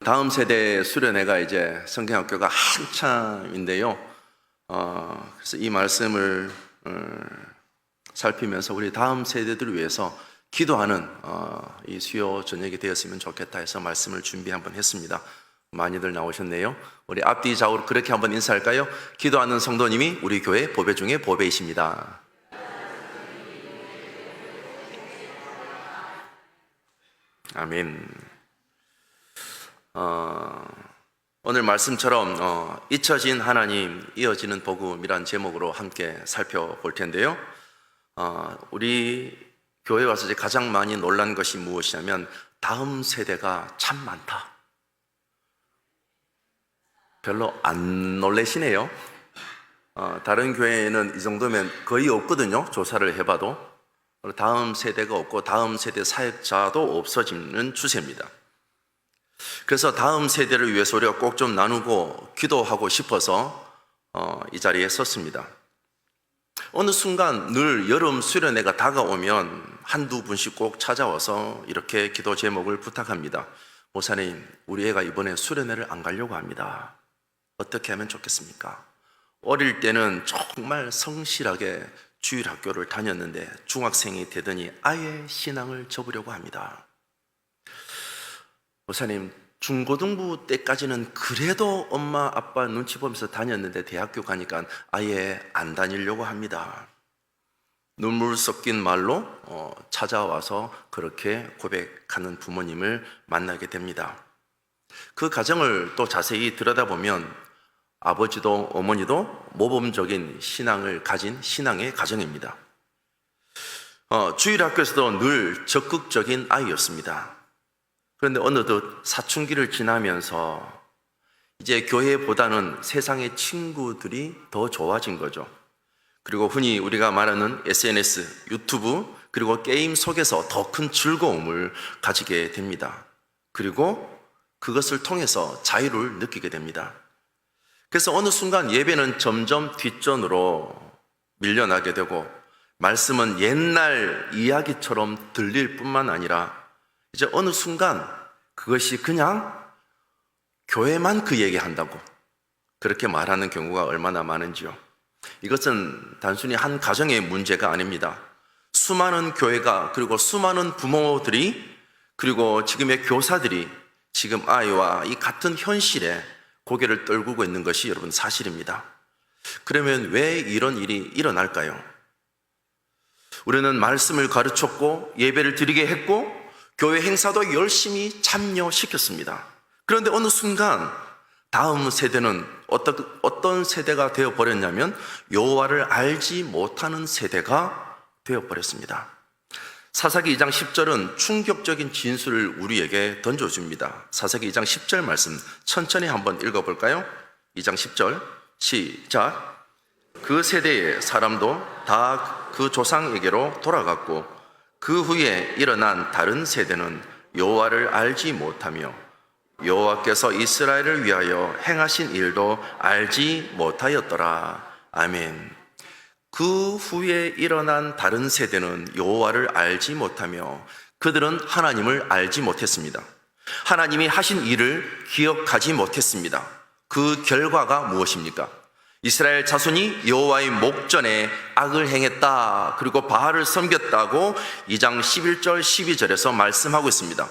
다음 세대 수련회가 이제 성경학교가 한참인데요. 그래서 이 말씀을 살피면서 우리 다음 세대들을 위해서 기도하는 이 수요 저녁이 되었으면 좋겠다 해서 말씀을 준비 한번 했습니다. 많이들 나오셨네요. 우리 앞뒤 좌우로 그렇게 한번 인사할까요? 기도하는 성도님이 우리 교회 보배 중에 보배이십니다. 아멘. 오늘 말씀처럼 잊혀진 하나님, 이어지는 복음이란 제목으로 함께 살펴볼 텐데요. 우리 교회 와서 이제 가장 많이 놀란 것이 무엇이냐면 다음 세대가 참 많다. 별로 안 놀라시네요. 다른 교회에는 이 정도면 거의 없거든요. 조사를 해봐도. 다음 세대가 없고 다음 세대 사역자도 없어지는 추세입니다. 그래서 다음 세대를 위해서 우리가 꼭 좀 나누고 기도하고 싶어서 이 자리에 섰습니다. 어느 순간 늘 여름 수련회가 다가오면 한두 분씩 꼭 찾아와서 이렇게 기도 제목을 부탁합니다. 목사님, 우리 애가 이번에 수련회를 안 가려고 합니다. 어떻게 하면 좋겠습니까? 어릴 때는 정말 성실하게 주일학교를 다녔는데 중학생이 되더니 아예 신앙을 접으려고 합니다. 목사님, 중고등부 때까지는 그래도 엄마 아빠 눈치 보면서 다녔는데 대학교 가니까 아예 안 다니려고 합니다. 눈물 섞인 말로 찾아와서 그렇게 고백하는 부모님을 만나게 됩니다. 그 가정을 또 자세히 들여다보면 아버지도 어머니도 모범적인 신앙을 가진 신앙의 가정입니다. 주일학교에서도 늘 적극적인 아이였습니다. 그런데 어느덧 사춘기를 지나면서 이제 교회보다는 세상의 친구들이 더 좋아진 거죠. 그리고 흔히 우리가 말하는 SNS, 유튜브, 그리고 게임 속에서 더 큰 즐거움을 가지게 됩니다. 그리고 그것을 통해서 자유를 느끼게 됩니다. 그래서 어느 순간 예배는 점점 뒷전으로 밀려나게 되고 말씀은 옛날 이야기처럼 들릴 뿐만 아니라 이제 어느 순간 그것이 그냥 교회만 그 얘기한다고 그렇게 말하는 경우가 얼마나 많은지요. 이것은 단순히 한 가정의 문제가 아닙니다. 수많은 교회가 그리고 수많은 부모들이 그리고 지금의 교사들이 지금 아이와 이 같은 현실에 고개를 떨구고 있는 것이 여러분 사실입니다. 그러면 왜 이런 일이 일어날까요? 우리는 말씀을 가르쳤고 예배를 드리게 했고 교회 행사도 열심히 참여시켰습니다. 그런데 어느 순간 다음 세대는 어떤 세대가 되어버렸냐면 여호와를 알지 못하는 세대가 되어버렸습니다. 사사기 2장 10절은 충격적인 진술을 우리에게 던져줍니다. 사사기 2장 10절 말씀 천천히 한번 읽어볼까요? 2장 10절 시작. 그 세대의 사람도 다 그 조상에게로 돌아갔고 그 후에 일어난 다른 세대는 여호와를 알지 못하며 여호와께서 이스라엘을 위하여 행하신 일도 알지 못하였더라. 아멘. 그 후에 일어난 다른 세대는 여호와를 알지 못하며 그들은 하나님을 알지 못했습니다. 하나님이 하신 일을 기억하지 못했습니다. 그 결과가 무엇입니까? 이스라엘 자손이 여호와의 목전에 악을 행했다. 그리고 바알을 섬겼다고 2장 11절 12절에서 말씀하고 있습니다.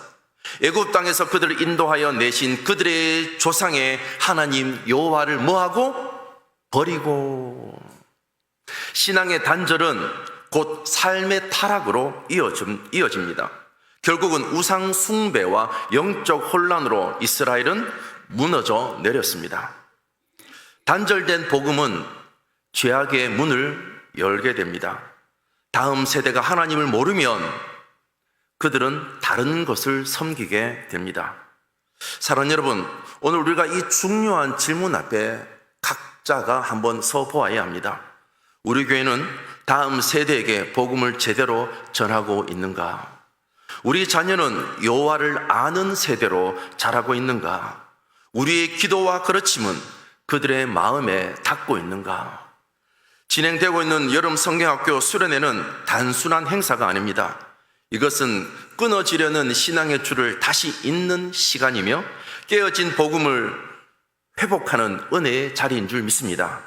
애굽 땅에서 그들을 인도하여 내신 그들의 조상의 하나님 여호와를 뭐하고? 버리고. 신앙의 단절은 곧 삶의 타락으로 이어집니다. 결국은 우상 숭배와 영적 혼란으로 이스라엘은 무너져 내렸습니다. 단절된 복음은 죄악의 문을 열게 됩니다. 다음 세대가 하나님을 모르면 그들은 다른 것을 섬기게 됩니다. 사랑하는 여러분, 오늘 우리가 이 중요한 질문 앞에 각자가 한번 서 보아야 합니다. 우리 교회는 다음 세대에게 복음을 제대로 전하고 있는가? 우리 자녀는 여호와를 아는 세대로 자라고 있는가? 우리의 기도와 가르침은 그들의 마음에 닿고 있는가? 진행되고 있는 여름 성경학교 수련회는 단순한 행사가 아닙니다. 이것은 끊어지려는 신앙의 줄을 다시 잇는 시간이며 깨어진 복음을 회복하는 은혜의 자리인 줄 믿습니다.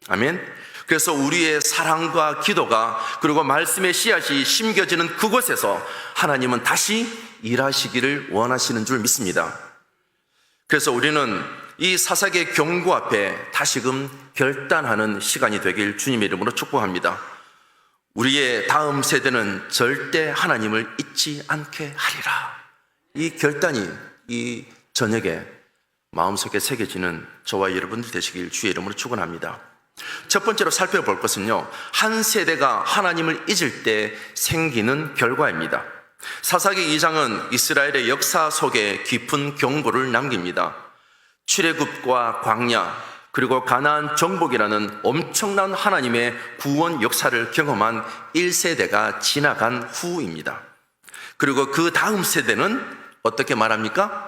아멘. 그래서 우리의 사랑과 기도가 그리고 말씀의 씨앗이 심겨지는 그곳에서 하나님은 다시 일하시기를 원하시는 줄 믿습니다. 그래서 우리는 이 사사기의 경고 앞에 다시금 결단하는 시간이 되길 주님의 이름으로 축복합니다. 우리의 다음 세대는 절대 하나님을 잊지 않게 하리라. 이 결단이 이 저녁에 마음속에 새겨지는 저와 여러분들 되시길 주의 이름으로 축원합니다. 첫 번째로 살펴볼 것은요, 한 세대가 하나님을 잊을 때 생기는 결과입니다. 사사기 2장은 이스라엘의 역사 속에 깊은 경고를 남깁니다. 출애굽과 광야 그리고 가나안 정복이라는 엄청난 하나님의 구원 역사를 경험한 1세대가 지나간 후입니다. 그리고 그 다음 세대는 어떻게 말합니까?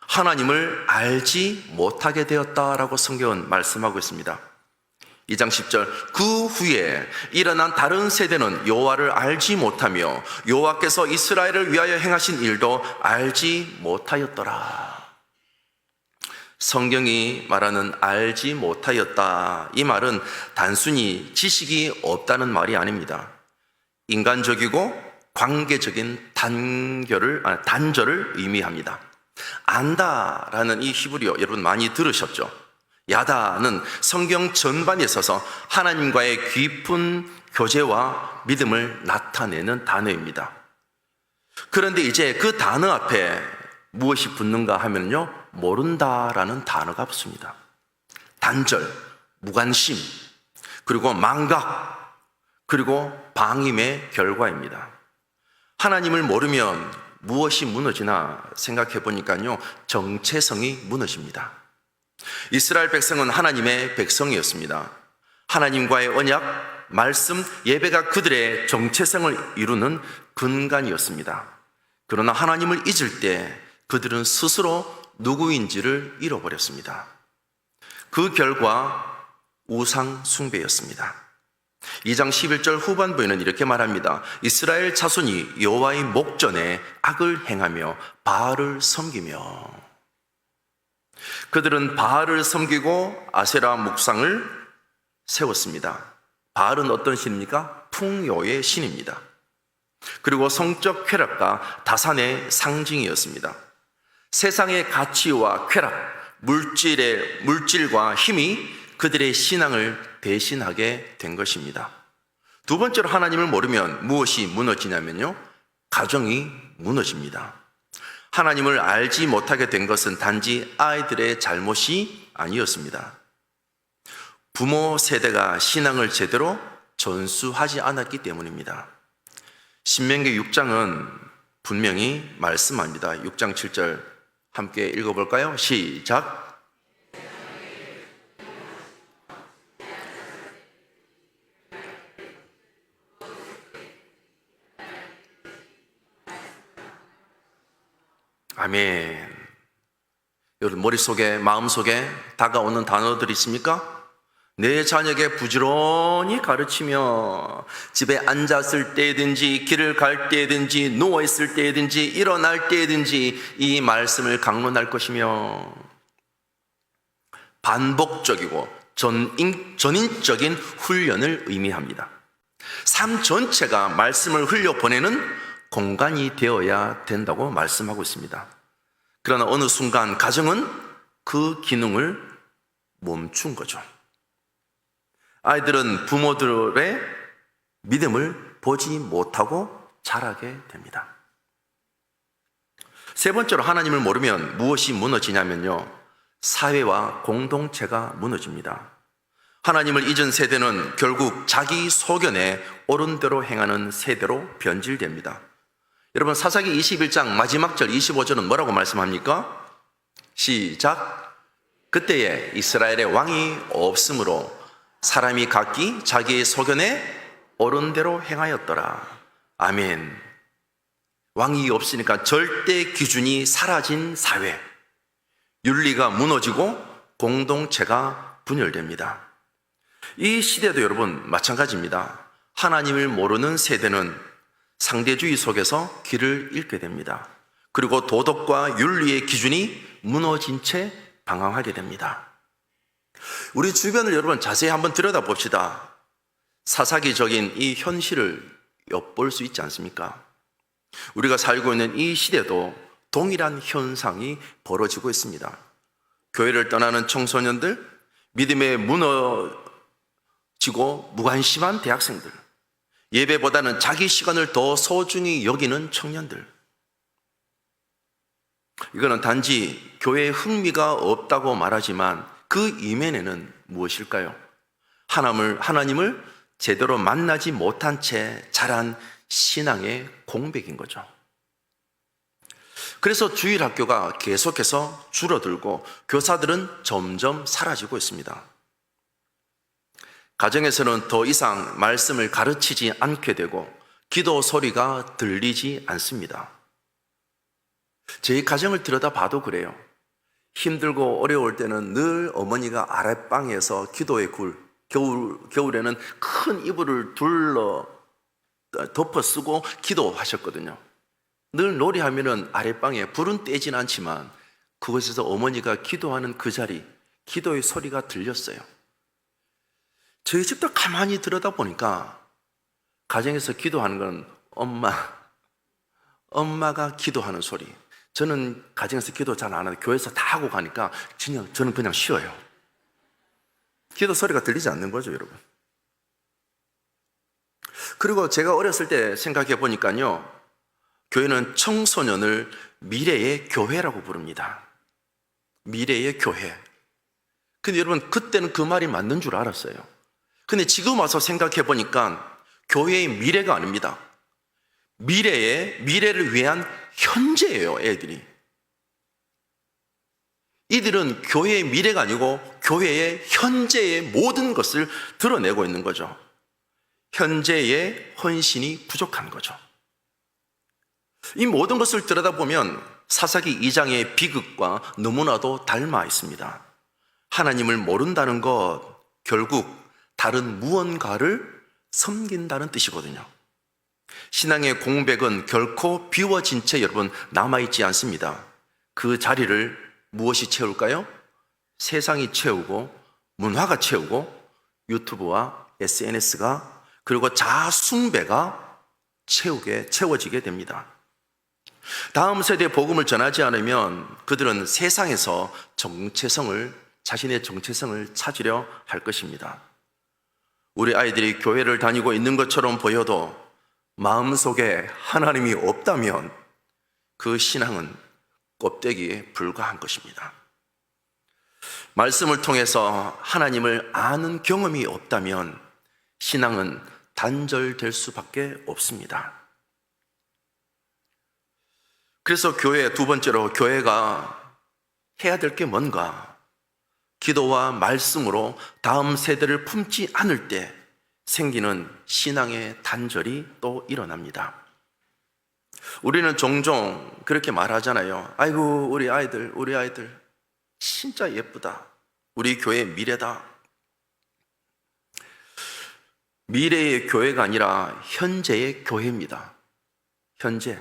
하나님을 알지 못하게 되었다라고 성경은 말씀하고 있습니다. 2장 10절, 그 후에 일어난 다른 세대는 여호와를 알지 못하며 여호와께서 이스라엘을 위하여 행하신 일도 알지 못하였더라. 성경이 말하는 알지 못하였다, 이 말은 단순히 지식이 없다는 말이 아닙니다. 인간적이고 관계적인 단절을 의미합니다. 안다라는 이 히브리어 여러분 많이 들으셨죠? 야다는 성경 전반에 있어서 하나님과의 깊은 교제와 믿음을 나타내는 단어입니다. 그런데 이제 그 단어 앞에 무엇이 붙는가 하면요, 모른다라는 단어가 붙습니다. 단절, 무관심, 그리고 망각, 그리고 방임의 결과입니다. 하나님을 모르면 무엇이 무너지나 생각해 보니까요, 정체성이 무너집니다. 이스라엘 백성은 하나님의 백성이었습니다. 하나님과의 언약, 말씀, 예배가 그들의 정체성을 이루는 근간이었습니다. 그러나 하나님을 잊을 때 그들은 스스로 누구인지를 잃어버렸습니다. 그 결과 우상 숭배였습니다. 2장 11절 후반부에는 이렇게 말합니다. 이스라엘 자손이 여호와의 목전에 악을 행하며 바알을 섬기며, 그들은 바알을 섬기고 아세라 목상을 세웠습니다. 바알은 어떤 신입니까? 풍요의 신입니다. 그리고 성적 쾌락과 다산의 상징이었습니다. 세상의 가치와 쾌락, 물질과 힘이 그들의 신앙을 대신하게 된 것입니다. 두 번째로 하나님을 모르면 무엇이 무너지냐면요, 가정이 무너집니다. 하나님을 알지 못하게 된 것은 단지 아이들의 잘못이 아니었습니다. 부모 세대가 신앙을 제대로 전수하지 않았기 때문입니다. 신명기 6장은 분명히 말씀합니다. 6장 7절 함께 읽어볼까요? 시작. 아멘. 여러분 머릿속에, 마음속에 다가오는 단어들이 있습니까? 내 자녀에게 부지런히 가르치며 집에 앉았을 때든지 길을 갈 때든지 누워있을 때든지 일어날 때든지 이 말씀을 강론할 것이며, 반복적이고 전인적인 훈련을 의미합니다. 삶 전체가 말씀을 흘려보내는 공간이 되어야 된다고 말씀하고 있습니다. 그러나 어느 순간 가정은 그 기능을 멈춘 거죠. 아이들은 부모들의 믿음을 보지 못하고 자라게 됩니다. 세 번째로 하나님을 모르면 무엇이 무너지냐면요, 사회와 공동체가 무너집니다. 하나님을 잊은 세대는 결국 자기 소견에 옳은 대로 행하는 세대로 변질됩니다. 여러분 사사기 21장 마지막 절 25절은 뭐라고 말씀합니까? 시작. 그때에 이스라엘의 왕이 없으므로 사람이 각기 자기의 소견에 옳은 대로 행하였더라. 아멘. 왕이 없으니까 절대 기준이 사라진 사회, 윤리가 무너지고 공동체가 분열됩니다. 이 시대도 여러분 마찬가지입니다. 하나님을 모르는 세대는 상대주의 속에서 길을 잃게 됩니다. 그리고 도덕과 윤리의 기준이 무너진 채 방황하게 됩니다. 우리 주변을 여러분 자세히 한번 들여다봅시다. 사사기적인 이 현실을 엿볼 수 있지 않습니까? 우리가 살고 있는 이 시대도 동일한 현상이 벌어지고 있습니다. 교회를 떠나는 청소년들, 믿음에 무너지고 무관심한 대학생들, 예배보다는 자기 시간을 더 소중히 여기는 청년들. 이거는 단지 교회에 흥미가 없다고 말하지만 그 이면에는 무엇일까요? 하나님을 제대로 만나지 못한 채 자란 신앙의 공백인 거죠. 그래서 주일학교가 계속해서 줄어들고 교사들은 점점 사라지고 있습니다. 가정에서는 더 이상 말씀을 가르치지 않게 되고 기도 소리가 들리지 않습니다. 제 가정을 들여다봐도 그래요. 힘들고 어려울 때는 늘 어머니가 아랫방에서 기도의 겨울에는 큰 이불을 덮어 쓰고 기도하셨거든요. 늘 놀이하면은 아랫방에 불은 떼진 않지만 그곳에서 어머니가 기도하는 그 자리, 기도의 소리가 들렸어요. 저희 집도 가만히 들여다보니까 가정에서 기도하는 건 엄마가 기도하는 소리. 저는 가정에서 기도 잘 안 하고 교회에서 다 하고 가니까 저는 그냥 쉬어요. 기도 소리가 들리지 않는 거죠, 여러분. 그리고 제가 어렸을 때 생각해 보니까요, 교회는 청소년을 미래의 교회라고 부릅니다. 미래의 교회. 근데 여러분, 그때는 그 말이 맞는 줄 알았어요. 근데 지금 와서 생각해 보니까 교회의 미래가 아닙니다. 미래를 위한 현재예요, 애들이. 이들은 교회의 미래가 아니고 교회의 현재의 모든 것을 드러내고 있는 거죠. 현재의 헌신이 부족한 거죠. 이 모든 것을 들여다보면 사사기 2장의 비극과 너무나도 닮아 있습니다. 하나님을 모른다는 것, 결국 다른 무언가를 섬긴다는 뜻이거든요. 신앙의 공백은 결코 비워진 채 여러분 남아있지 않습니다. 그 자리를 무엇이 채울까요? 세상이 채우고 문화가 채우고 유튜브와 SNS가 그리고 자아숭배가 채워지게 됩니다. 다음 세대에 복음을 전하지 않으면 그들은 세상에서 자신의 정체성을 찾으려 할 것입니다. 우리 아이들이 교회를 다니고 있는 것처럼 보여도 마음속에 하나님이 없다면 그 신앙은 껍데기에 불과한 것입니다. 말씀을 통해서 하나님을 아는 경험이 없다면 신앙은 단절될 수밖에 없습니다. 그래서 두 번째로 교회가 해야 될 게 뭔가? 기도와 말씀으로 다음 세대를 품지 않을 때 생기는 신앙의 단절이 또 일어납니다. 우리는 종종 그렇게 말하잖아요. 아이고, 우리 아이들 진짜 예쁘다. 우리 교회의 미래다. 미래의 교회가 아니라 현재의 교회입니다. 현재.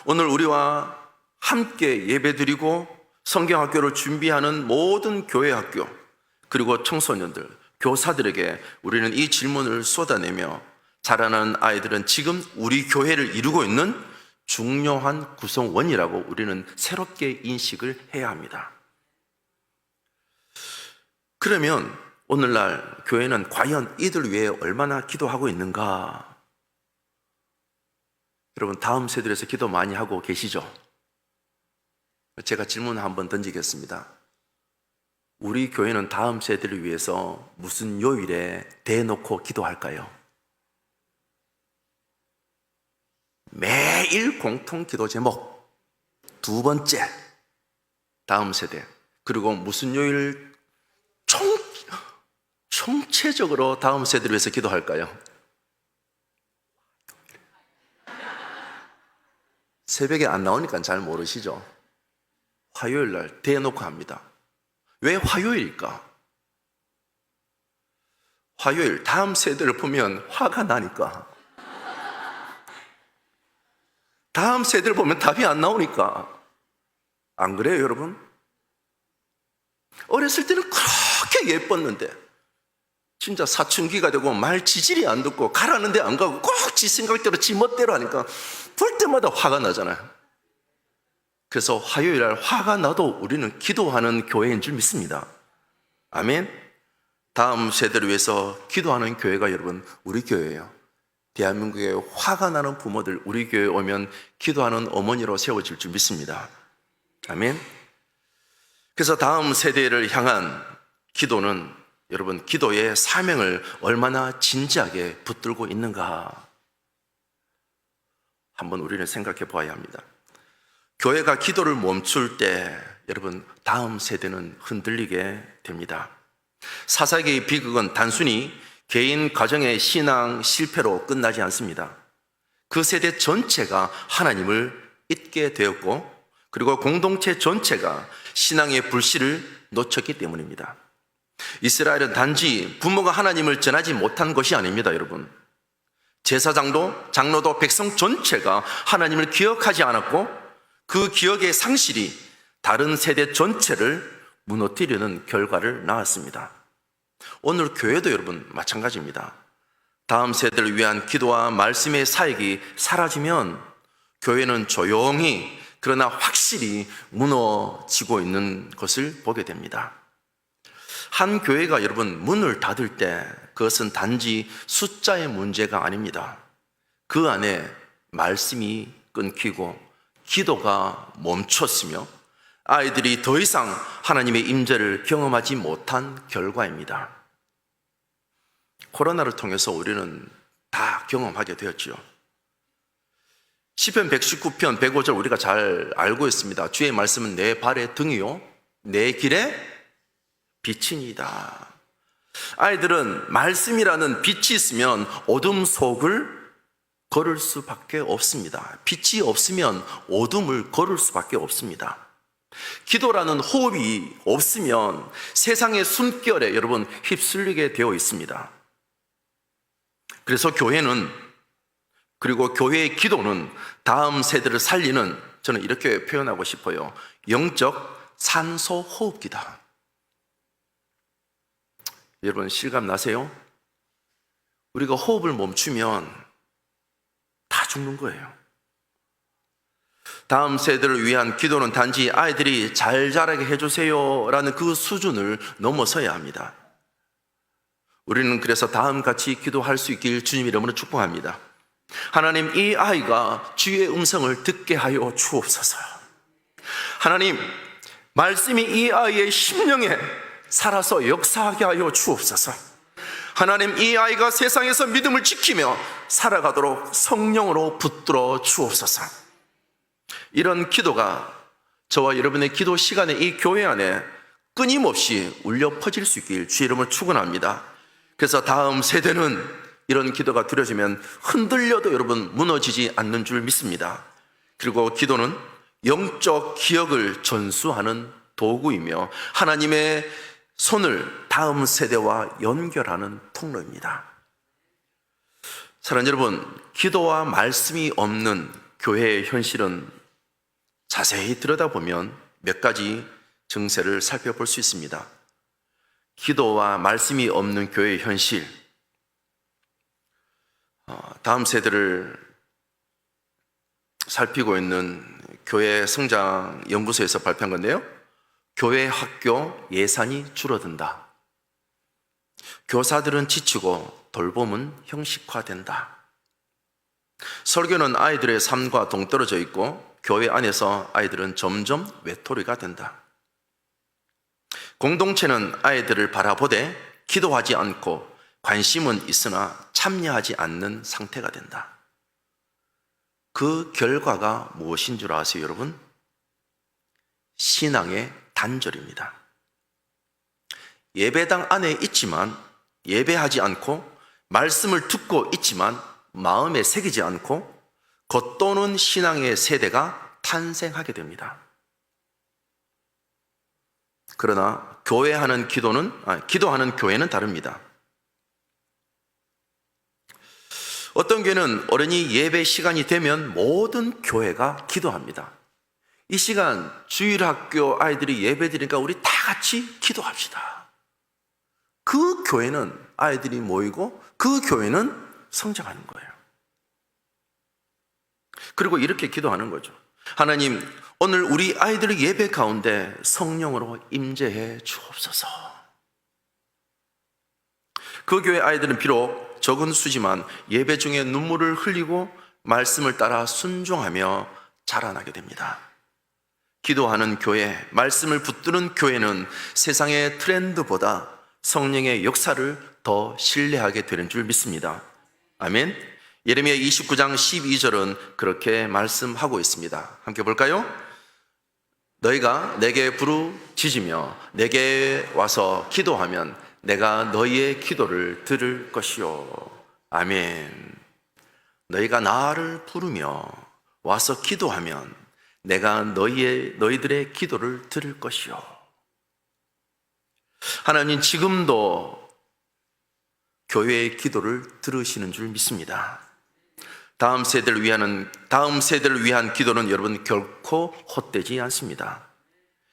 오늘 우리와 함께 예배드리고 성경학교를 준비하는 모든 교회학교 그리고 청소년들, 교사들에게 우리는 이 질문을 쏟아내며 자라는 아이들은 지금 우리 교회를 이루고 있는 중요한 구성원이라고 우리는 새롭게 인식을 해야 합니다. 그러면 오늘날 교회는 과연 이들 위해 얼마나 기도하고 있는가? 여러분, 다음 세대에서 기도 많이 하고 계시죠? 제가 질문을 한번 던지겠습니다. 우리 교회는 다음 세대를 위해서 무슨 요일에 대놓고 기도할까요? 매일 공통 기도 제목 두 번째, 다음 세대. 그리고 무슨 요일 총체적으로 다음 세대를 위해서 기도할까요? 새벽에 안 나오니까 잘 모르시죠? 화요일 날 대놓고 합니다. 왜 화요일일까? 화요일, 다음 세대를 보면 화가 나니까. 다음 세대를 보면 답이 안 나오니까. 안 그래요, 여러분? 어렸을 때는 그렇게 예뻤는데 진짜 사춘기가 되고 말 지질이 안 듣고 가라는데 안 가고 꼭 지 생각대로 지 멋대로 하니까 볼 때마다 화가 나잖아요. 그래서 화요일 날 화가 나도 우리는 기도하는 교회인 줄 믿습니다. 아멘. 다음 세대를 위해서 기도하는 교회가 여러분 우리 교회예요. 대한민국에 화가 나는 부모들 우리 교회에 오면 기도하는 어머니로 세워질 줄 믿습니다. 아멘. 그래서 다음 세대를 향한 기도는 여러분 기도의 사명을 얼마나 진지하게 붙들고 있는가 한번 우리는 생각해 보아야 합니다. 교회가 기도를 멈출 때 여러분 다음 세대는 흔들리게 됩니다. 사사기의 비극은 단순히 개인 가정의 신앙 실패로 끝나지 않습니다. 그 세대 전체가 하나님을 잊게 되었고 그리고 공동체 전체가 신앙의 불씨를 놓쳤기 때문입니다. 이스라엘은 단지 부모가 하나님을 전하지 못한 것이 아닙니다, 여러분. 제사장도 장로도 백성 전체가 하나님을 기억하지 않았고 그 기억의 상실이 다른 세대 전체를 무너뜨리는 결과를 낳았습니다. 오늘 교회도 여러분 마찬가지입니다. 다음 세대를 위한 기도와 말씀의 사역이 사라지면 교회는 조용히 그러나 확실히 무너지고 있는 것을 보게 됩니다. 한 교회가 여러분 문을 닫을 때 그것은 단지 숫자의 문제가 아닙니다. 그 안에 말씀이 끊기고 기도가 멈췄으며 아이들이 더 이상 하나님의 임재를 경험하지 못한 결과입니다. 코로나를 통해서 우리는 다 경험하게 되었죠. 시편 119편 105절 우리가 잘 알고 있습니다. 주의 말씀은 내 발의 등이요 내 길에 빛이니이다. 아이들은 말씀이라는 빛이 있으면 어둠 속을 걸을 수밖에 없습니다. 빛이 없으면 어둠을 걸을 수밖에 없습니다. 기도라는 호흡이 없으면 세상의 숨결에 여러분 휩쓸리게 되어 있습니다. 그래서 교회는 그리고 교회의 기도는 다음 세대를 살리는 저는 이렇게 표현하고 싶어요. 영적 산소 호흡기다. 여러분 실감 나세요? 우리가 호흡을 멈추면 다 죽는 거예요. 다음 세대를 위한 기도는 단지 아이들이 잘 자라게 해주세요 라는 그 수준을 넘어서야 합니다. 우리는 그래서 다음같이 기도할 수 있길 주님 이름으로 축복합니다. 하나님, 이 아이가 주의 음성을 듣게 하여 주옵소서. 하나님, 말씀이 이 아이의 심령에 살아서 역사하게 하여 주옵소서. 하나님, 이 아이가 세상에서 믿음을 지키며 살아가도록 성령으로 붙들어 주옵소서. 이런 기도가 저와 여러분의 기도 시간에 이 교회 안에 끊임없이 울려 퍼질 수 있길 주의 이름으로 축원합니다. 그래서 다음 세대는 이런 기도가 드려지면 흔들려도 여러분 무너지지 않는 줄 믿습니다. 그리고 기도는 영적 기억을 전수하는 도구이며 하나님의 손을 다음 세대와 연결하는 통로입니다. 사랑하는 여러분, 기도와 말씀이 없는 교회의 현실은 자세히 들여다보면 몇 가지 증세를 살펴볼 수 있습니다. 기도와 말씀이 없는 교회의 현실, 다음 세대를 살피고 있는 교회 성장 연구소에서 발표한 건데요. 교회 학교 예산이 줄어든다. 교사들은 지치고 돌봄은 형식화된다. 설교는 아이들의 삶과 동떨어져 있고 교회 안에서 아이들은 점점 외톨이가 된다. 공동체는 아이들을 바라보되 기도하지 않고 관심은 있으나 참여하지 않는 상태가 된다. 그 결과가 무엇인 줄 아세요, 여러분? 신앙의 단절입니다. 예배당 안에 있지만 예배하지 않고 말씀을 듣고 있지만 마음에 새기지 않고 겉도는 신앙의 세대가 탄생하게 됩니다. 그러나 기도하는 교회는 다릅니다. 어떤 교회는 어른이 예배 시간이 되면 모든 교회가 기도합니다. 이 시간 주일학교 아이들이 예배드리니까 우리 다 같이 기도합시다. 그 교회는 아이들이 모이고 그 교회는 성장하는 거예요. 그리고 이렇게 기도하는 거죠. 하나님, 오늘 우리 아이들의 예배 가운데 성령으로 임재해 주옵소서. 그 교회 아이들은 비록 적은 수지만 예배 중에 눈물을 흘리고 말씀을 따라 순종하며 자라나게 됩니다. 기도하는 교회, 말씀을 붙드는 교회는 세상의 트렌드보다 성령의 역사를 더 신뢰하게 되는 줄 믿습니다. 아멘. 예레미야 29장 12절은 그렇게 말씀하고 있습니다. 함께 볼까요? 너희가 내게 부르짖으며 내게 와서 기도하면 내가 너희의 기도를 들을 것이요. 아멘. 너희가 나를 부르며 와서 기도하면 내가 너희들의 기도를 들을 것이요. 하나님 지금도 교회의 기도를 들으시는 줄 믿습니다. 다음 세대를 위한 기도는 여러분 결코 헛되지 않습니다.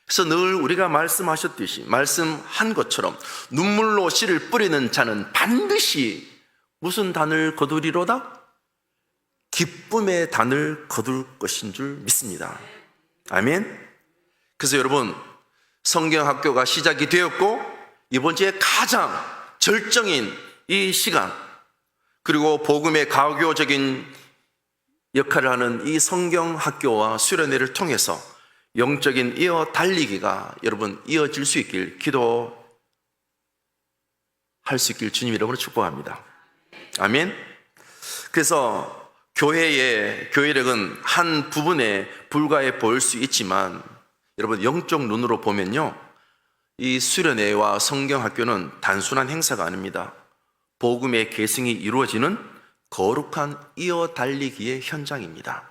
그래서 늘 우리가 말씀한 것처럼 눈물로 씨를 뿌리는 자는 반드시 무슨 단을 거두리로다? 기쁨의 단을 거둘 것인 줄 믿습니다. 아멘. 그래서 여러분, 성경학교가 시작이 되었고 이번 주에 가장 절정인 이 시간, 그리고 복음의 가교적인 역할을 하는 이 성경학교와 수련회를 통해서 영적인 이어 달리기가 여러분 이어질 수 있길, 기도할 수 있길 주님 이름으로 축복합니다. 아멘. 그래서 교회력은 한 부분에 불과해 보일 수 있지만 여러분 영적 눈으로 보면요, 이 수련회와 성경학교는 단순한 행사가 아닙니다. 복음의 계승이 이루어지는 거룩한 이어 달리기의 현장입니다.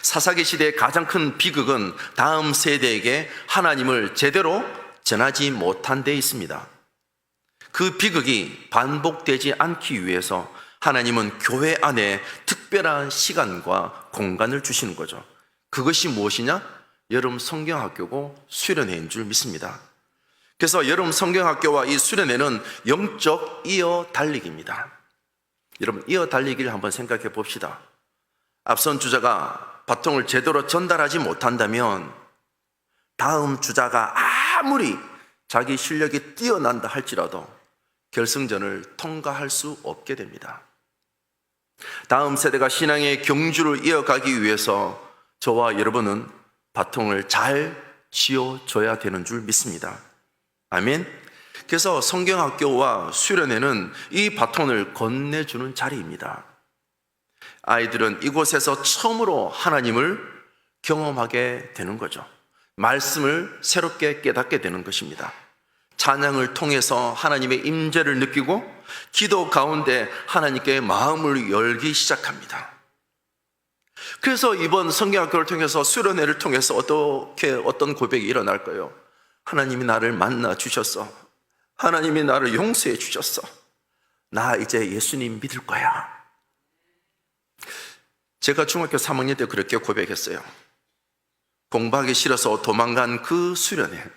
사사기 시대의 가장 큰 비극은 다음 세대에게 하나님을 제대로 전하지 못한 데 있습니다. 그 비극이 반복되지 않기 위해서 하나님은 교회 안에 특별한 시간과 공간을 주시는 거죠. 그것이 무엇이냐? 여름 성경학교고 수련회인 줄 믿습니다. 그래서 여름 성경학교와 이 수련회는 영적 이어 달리기입니다. 여러분, 이어 달리기를 한번 생각해 봅시다. 앞선 주자가 바통을 제대로 전달하지 못한다면 다음 주자가 아무리 자기 실력이 뛰어난다 할지라도 결승전을 통과할 수 없게 됩니다. 다음 세대가 신앙의 경주를 이어가기 위해서 저와 여러분은 바통을 잘 쥐어줘야 되는 줄 믿습니다. 아멘. 그래서 성경학교와 수련회는 이 바통을 건네주는 자리입니다. 아이들은 이곳에서 처음으로 하나님을 경험하게 되는 거죠. 말씀을 새롭게 깨닫게 되는 것입니다. 찬양을 통해서 하나님의 임재를 느끼고 기도 가운데 하나님께 마음을 열기 시작합니다. 그래서 이번 성경학교를 통해서 수련회를 통해서 어떤 고백이 일어날까요? 하나님이 나를 만나 주셨어. 하나님이 나를 용서해 주셨어. 나 이제 예수님 믿을 거야. 제가 중학교 3학년 때 그렇게 고백했어요. 공부하기 싫어서 도망간 그 수련회,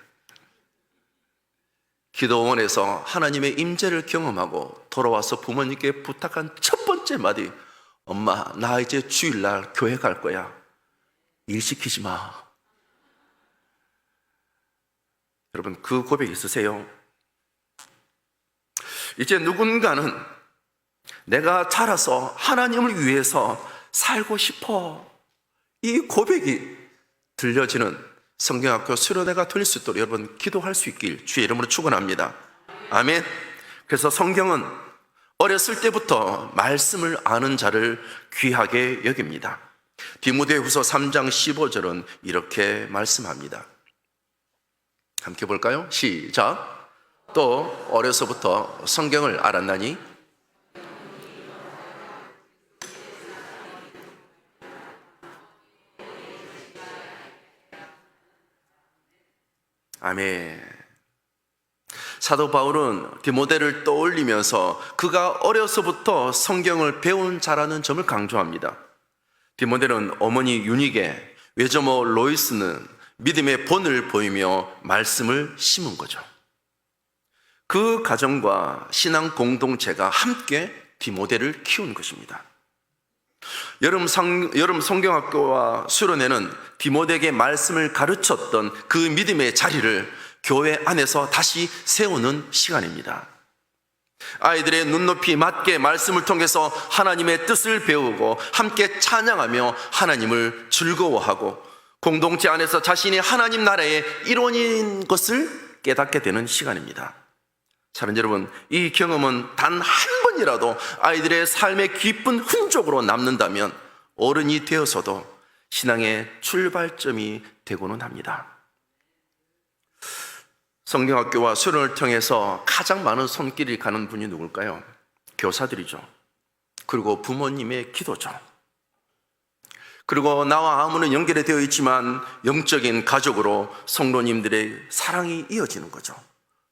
기도원에서 하나님의 임재를 경험하고 돌아와서 부모님께 부탁한 첫 번째 말이, 엄마, 나 이제 주일날 교회 갈 거야. 일 시키지 마. 여러분, 그 고백 있으세요? 이제 누군가는 내가 자라서 하나님을 위해서 살고 싶어, 이 고백이 들려지는 성경학교 수련회가 될 수 있도록 여러분 기도할 수 있길 주의 이름으로 축원합니다. 아멘. 그래서 성경은 어렸을 때부터 말씀을 아는 자를 귀하게 여깁니다. 디모데후서 3장 15절은 이렇게 말씀합니다. 함께 볼까요? 시작. 또 어려서부터 성경을 알았나니 아멘. 사도 바울은 디모데를 떠올리면서 그가 어려서부터 성경을 배운 자라는 점을 강조합니다. 디모데는 어머니 유닉의 외조모 로이스는 믿음의 본을 보이며 말씀을 심은 거죠. 그 가정과 신앙 공동체가 함께 디모데를 키운 것입니다. 여름 성경학교와 수련회는 디모데에게 말씀을 가르쳤던 그 믿음의 자리를 교회 안에서 다시 세우는 시간입니다. 아이들의 눈높이 맞게 말씀을 통해서 하나님의 뜻을 배우고 함께 찬양하며 하나님을 즐거워하고 공동체 안에서 자신이 하나님 나라의 일원인 것을 깨닫게 되는 시간입니다. 사랑하는 여러분, 이 경험은 단 한 번이라도 아이들의 삶의 깊은 흔적으로 남는다면 어른이 되어서도 신앙의 출발점이 되고는 합니다. 성경학교와 수련을 통해서 가장 많은 손길이 가는 분이 누굴까요? 교사들이죠. 그리고 부모님의 기도죠. 그리고 나와 아무는 연결이 되어 있지만 영적인 가족으로 성도님들의 사랑이 이어지는 거죠.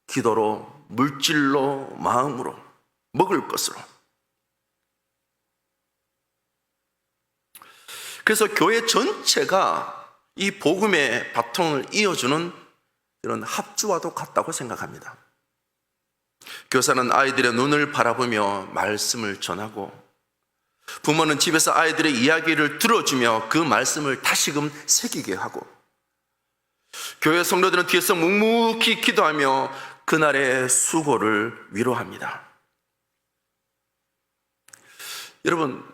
기도로, 물질로, 마음으로, 먹을 것으로. 그래서 교회 전체가 이 복음의 바통을 이어주는 이런 합주와도 같다고 생각합니다. 교사는 아이들의 눈을 바라보며 말씀을 전하고, 부모는 집에서 아이들의 이야기를 들어주며 그 말씀을 다시금 새기게 하고, 교회 성도들은 뒤에서 묵묵히 기도하며 그날의 수고를 위로합니다. 여러분,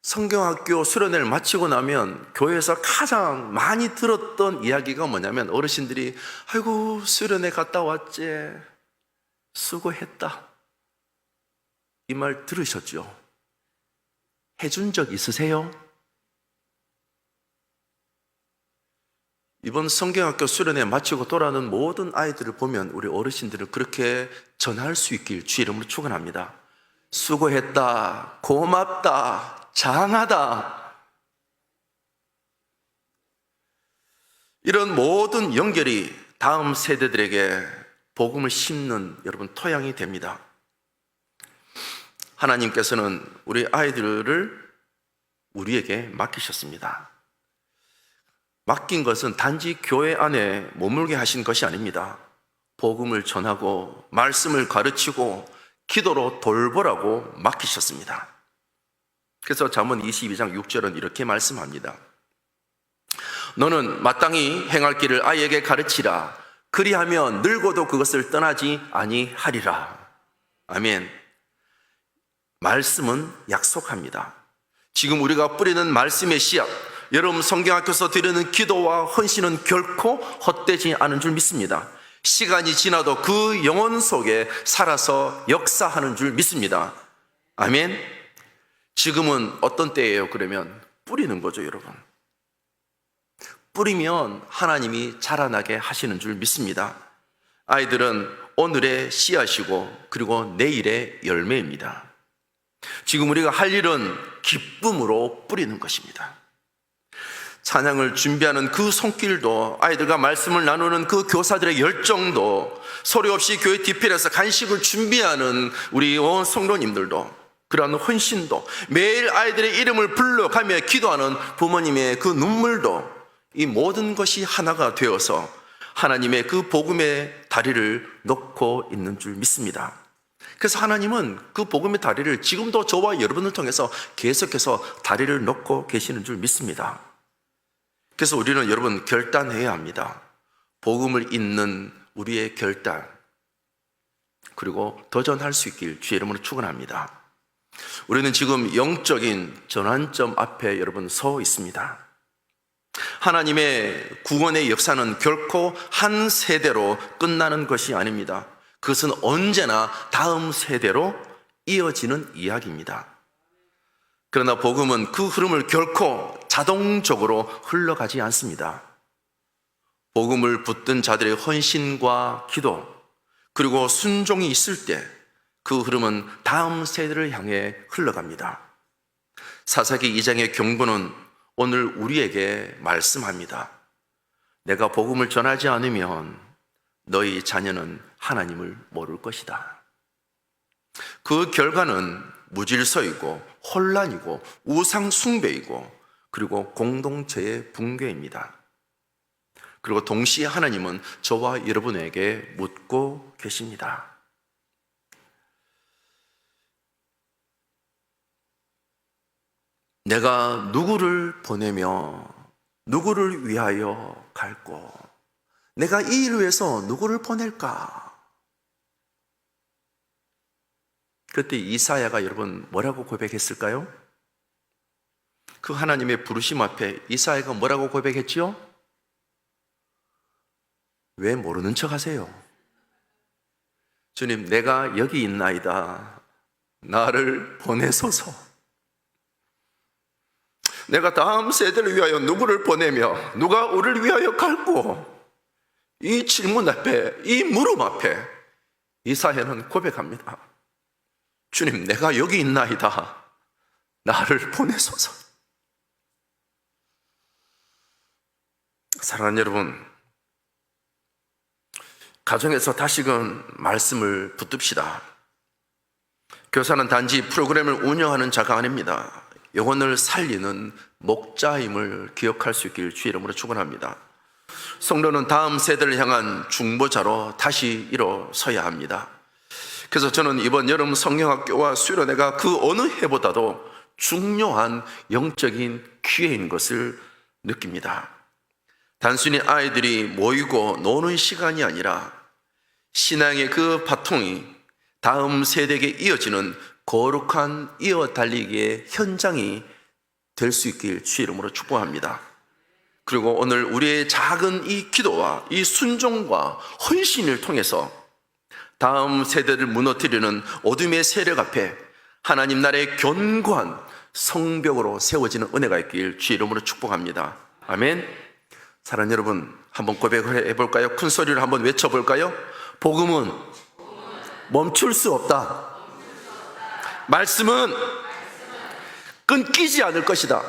성경학교 수련회를 마치고 나면 교회에서 가장 많이 들었던 이야기가 뭐냐면, 어르신들이 아이고 수련회 갔다 왔지, 수고했다, 이 말 들으셨죠? 해준 적 있으세요? 이번 성경학교 수련회 마치고 돌아오는 모든 아이들을 보면 우리 어르신들은 그렇게 전할 수 있길 주의 이름으로 축원합니다. 수고했다, 고맙다, 장하다. 이런 모든 연결이 다음 세대들에게 복음을 심는 여러분 토양이 됩니다. 하나님께서는 우리 아이들을 우리에게 맡기셨습니다. 맡긴 것은 단지 교회 안에 머물게 하신 것이 아닙니다. 복음을 전하고 말씀을 가르치고 기도로 돌보라고 맡기셨습니다. 그래서 잠언 22장 6절은 이렇게 말씀합니다. 너는 마땅히 행할 길을 아이에게 가르치라. 그리하면 늙어도 그것을 떠나지 아니하리라. 아멘. 말씀은 약속합니다. 지금 우리가 뿌리는 말씀의 씨앗, 여러분 성경학교에서 드리는 기도와 헌신은 결코 헛되지 않은 줄 믿습니다. 시간이 지나도 그 영혼 속에 살아서 역사하는 줄 믿습니다. 아멘. 지금은 어떤 때예요? 그러면 뿌리는 거죠, 여러분. 뿌리면 하나님이 자라나게 하시는 줄 믿습니다. 아이들은 오늘의 씨앗이고 그리고 내일의 열매입니다. 지금 우리가 할 일은 기쁨으로 뿌리는 것입니다. 찬양을 준비하는 그 손길도, 아이들과 말씀을 나누는 그 교사들의 열정도, 소리 없이 교회 뒤편에서 간식을 준비하는 우리 성도님들도, 그러한 헌신도, 매일 아이들의 이름을 불러가며 기도하는 부모님의 그 눈물도, 이 모든 것이 하나가 되어서 하나님의 그 복음의 다리를 놓고 있는 줄 믿습니다. 그래서 하나님은 그 복음의 다리를 지금도 저와 여러분을 통해서 계속해서 다리를 놓고 계시는 줄 믿습니다. 그래서 우리는 여러분 결단해야 합니다. 복음을 잇는 우리의 결단, 그리고 도전할 수 있길 주의 이름으로 축원합니다. 우리는 지금 영적인 전환점 앞에 여러분 서 있습니다. 하나님의 구원의 역사는 결코 한 세대로 끝나는 것이 아닙니다. 그것은 언제나 다음 세대로 이어지는 이야기입니다. 그러나 복음은 그 흐름을 결코 자동적으로 흘러가지 않습니다. 복음을 붙든 자들의 헌신과 기도, 그리고 순종이 있을 때 그 흐름은 다음 세대를 향해 흘러갑니다. 사사기 2장의 경고는 오늘 우리에게 말씀합니다. 내가 복음을 전하지 않으면 너희 자녀는 하나님을 모를 것이다. 그 결과는 무질서이고 혼란이고 우상 숭배이고, 그리고 공동체의 붕괴입니다. 그리고 동시에 하나님은 저와 여러분에게 묻고 계십니다. 내가 누구를 보내며 누구를 위하여 갈꼬? 내가 이 일을 위해서 누구를 보낼까? 그때 이사야가 여러분 뭐라고 고백했을까요? 그 하나님의 부르심 앞에 이사야가 뭐라고 고백했지요? 왜 모르는 척 하세요? 주님, 내가 여기 있나이다. 나를 보내소서. 내가 다음 세대를 위하여 누구를 보내며 누가 우리를 위하여 갈고? 이 질문 앞에, 이 물음 앞에 이사야는 고백합니다. 주님, 내가 여기 있나이다. 나를 보내소서. 사랑하는 여러분, 가정에서 다시금 말씀을 붙듭시다. 교사는 단지 프로그램을 운영하는 자가 아닙니다. 영혼을 살리는 목자임을 기억할 수 있길 주의 이름으로 축원합니다. 성도는 다음 세대를 향한 중보자로 다시 일어서야 합니다. 그래서 저는 이번 여름 성경학교와 수련회가 그 어느 해보다도 중요한 영적인 기회인 것을 느낍니다. 단순히 아이들이 모이고 노는 시간이 아니라 신앙의 그 바통이 다음 세대에게 이어지는 거룩한 이어달리기의 현장이 될 수 있길 주의 이름으로 축복합니다. 그리고 오늘 우리의 작은 이 기도와 이 순종과 헌신을 통해서 다음 세대를 무너뜨리는 어둠의 세력 앞에 하나님 나라의 견고한 성벽으로 세워지는 은혜가 있길 주의 이름으로 축복합니다. 아멘. 사랑하는 여러분, 한번 고백을 해볼까요? 큰 소리를 한번 외쳐볼까요? 복음은 멈출 수 없다. 말씀은 끊기지 않을 것이다.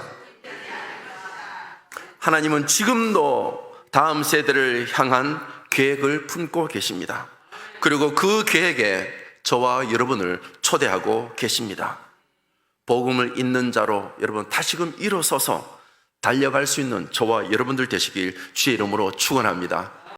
하나님은 지금도 다음 세대를 향한 계획을 품고 계십니다. 그리고 그 계획에 저와 여러분을 초대하고 계십니다. 복음을 잇는 자로 여러분 다시금 일어서서 달려갈 수 있는 저와 여러분들 되시길 주의 이름으로 축원합니다.